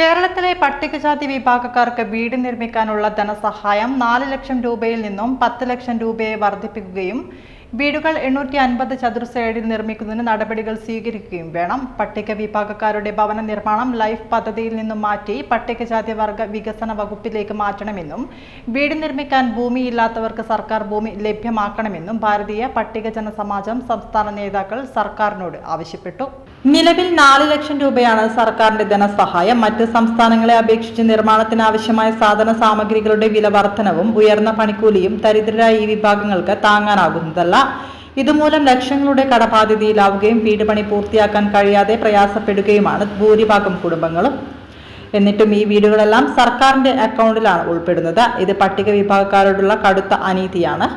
കേരളത്തിലെ പട്ടികജാതി വിഭാഗക്കാർക്ക് വീട് നിർമ്മിക്കാനുള്ള ധനസഹായം 4 ലക്ഷം രൂപയിൽ നിന്നും 10 ലക്ഷം രൂപയെ വർദ്ധിപ്പിക്കുകയും വീടുകൾ 850 ചതുരശ്ര അടിയിൽ നിർമ്മിക്കുന്നതിന് നടപടികൾ സ്വീകരിക്കുകയും വേണം. പട്ടിക വിഭാഗക്കാരുടെ ഭവന നിർമ്മാണം ലൈഫ് പദ്ധതിയിൽ നിന്നും മാറ്റി പട്ടികജാതി വർഗ വികസന വകുപ്പിലേക്ക് മാറ്റണമെന്നും വീട് നിർമ്മിക്കാൻ ഭൂമിയില്ലാത്തവർക്ക് സർക്കാർ ഭൂമി ലഭ്യമാക്കണമെന്നും ഭാരതീയ പട്ടികജന സമാജം സംസ്ഥാന നേതാക്കൾ സർക്കാരിനോട് ആവശ്യപ്പെട്ടു. നിലവിൽ 4 ലക്ഷം രൂപയാണ് സർക്കാരിന്റെ ധനസഹായം. മറ്റ് സംസ്ഥാനങ്ങളെ അപേക്ഷിച്ച് നിർമ്മാണത്തിന് ആവശ്യമായ സാധന സാമഗ്രികളുടെ വില വർധനവും ഉയർന്ന പണിക്കൂലിയും ദരിദ്രരായ ഈ വിഭാഗങ്ങൾക്ക് താങ്ങാനാകുന്നതല്ല. ഇതുമൂലം ലക്ഷങ്ങളുടെ കടബാധ്യതയിലാവുകയും വീട് പണി പൂർത്തിയാക്കാൻ കഴിയാതെ പ്രയാസപ്പെടുകയുമാണ് ഭൂരിഭാഗം കുടുംബങ്ങളും. എന്നിട്ടും ഈ വീടുകളെല്ലാം സർക്കാരിന്റെ അക്കൗണ്ടിലാണ് ഉൾപ്പെടുന്നത്. ഇത് പട്ടിക വിഭാഗക്കാരോടുള്ള കടുത്ത അനീതിയാണ്.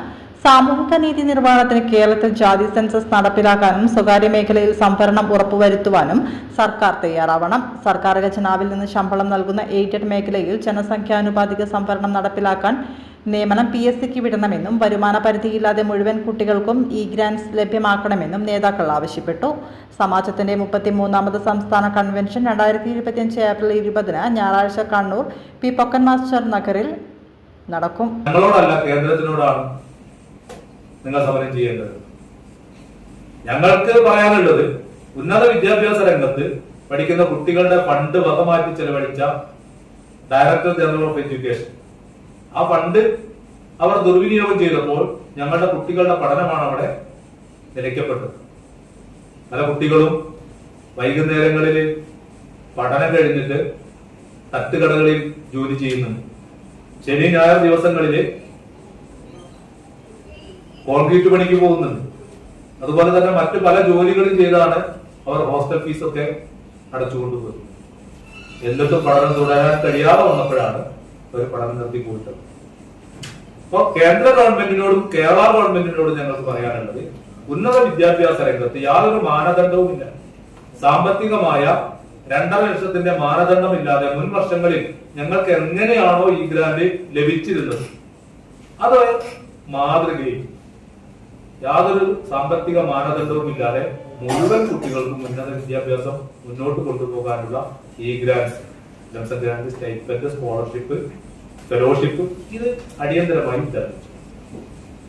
സാമൂഹിക നീതി നിർവ്വഹണത്തിന് കേരളത്തിൽ ജാതി സെൻസസ് നടപ്പിലാക്കാനും സ്വകാര്യ മേഖലയിൽ സംവരണം ഉറപ്പുവരുത്തുവാനും സർക്കാർ തയ്യാറാവണം. സർക്കാർ ഖജനാവിൽ നിന്ന് ശമ്പളം നൽകുന്ന എയ്ഡഡ് മേഖലയിൽ ജനസംഖ്യാനുപാതിക സംവരണം നടപ്പിലാക്കാൻ നിയമനം PSCക്ക് വിടണമെന്നും വരുമാന പരിധിയില്ലാതെ മുഴുവൻ കുട്ടികൾക്കും ഗ്രാന്റ്സ് ലഭ്യമാക്കണമെന്നും നേതാക്കൾ ആവശ്യപ്പെട്ടു. സമാജത്തിന്റെ 33ാമത് സംസ്ഥാന കൺവെൻഷൻ 2025 ഏപ്രിൽ 20 ഞായറാഴ്ച കണ്ണൂർ പി പൊക്കൻ മാസ്റ്റർ നഗറിൽ നടക്കും. നിങ്ങൾ സമരം ചെയ്യേണ്ടത്. ഞങ്ങൾക്ക് പറയാനുള്ളത്, ഉന്നത വിദ്യാഭ്യാസ രംഗത്ത് പഠിക്കുന്ന കുട്ടികളുടെ ഫണ്ട് വകമാറ്റി ചെലവഴിച്ച ഡയറക്ടർ ജനറൽ ഓഫ് എഡ്യൂക്കേഷൻ, ആ ഫണ്ട് അവർ ദുർവിനിയോഗം ചെയ്തപ്പോൾ ഞങ്ങളുടെ കുട്ടികളുടെ പഠനമാണ് അവിടെ നിലയ്ക്കപ്പെട്ടത്. പല കുട്ടികളും വൈകുന്നേരങ്ങളിൽ പഠനം കഴിഞ്ഞിട്ട് തട്ടുകടകളിൽ ജോലി ചെയ്യുന്നുണ്ട്. ശനി ഞായർ ദിവസങ്ങളിൽ കോൺക്രീറ്റ് പണിക്ക് പോകുന്നുണ്ട്. അതുപോലെ തന്നെ മറ്റു പല ജോലികളും ചെയ്താണ് അവർ ഹോസ്റ്റൽ ഫീസൊക്കെ അടച്ചുകൊണ്ടുപോകുന്നത്. എന്നിട്ടും പഠനം തുടരാൻ കഴിയാതെ വന്നപ്പോഴാണ് അവർ പഠനം നിർത്തിപ്പോയിട്ടത്. അപ്പൊ കേന്ദ്ര ഗവൺമെന്റിനോടും കേരള ഗവൺമെന്റിനോടും ഞങ്ങൾക്ക് പറയാനുള്ളത്, ഉന്നത വിദ്യാഭ്യാസ രംഗത്ത് യാതൊരു മാനദണ്ഡവുമില്ല. സാമ്പത്തികമായ 2.5 ലക്ഷത്തിന്റെ മാനദണ്ഡമില്ലാതെ മുൻ വർഷങ്ങളിൽ ഞങ്ങൾക്ക് എങ്ങനെയാണോ ഈ ഗ്രാന്റ് ലഭിച്ചിരുന്നത്, അത് മാതൃകയിൽ യാതൊരു സാമ്പത്തിക മാനദണ്ഡവും ഇല്ലാതെ മുഴുവൻ കുട്ടികൾക്കും ഉന്നത വിദ്യാഭ്യാസം മുന്നോട്ട് കൊണ്ടുപോകാനുള്ള grants, grant, stipend, scholarship, fellowship ഇത് അടിയന്തരമായി തരണം.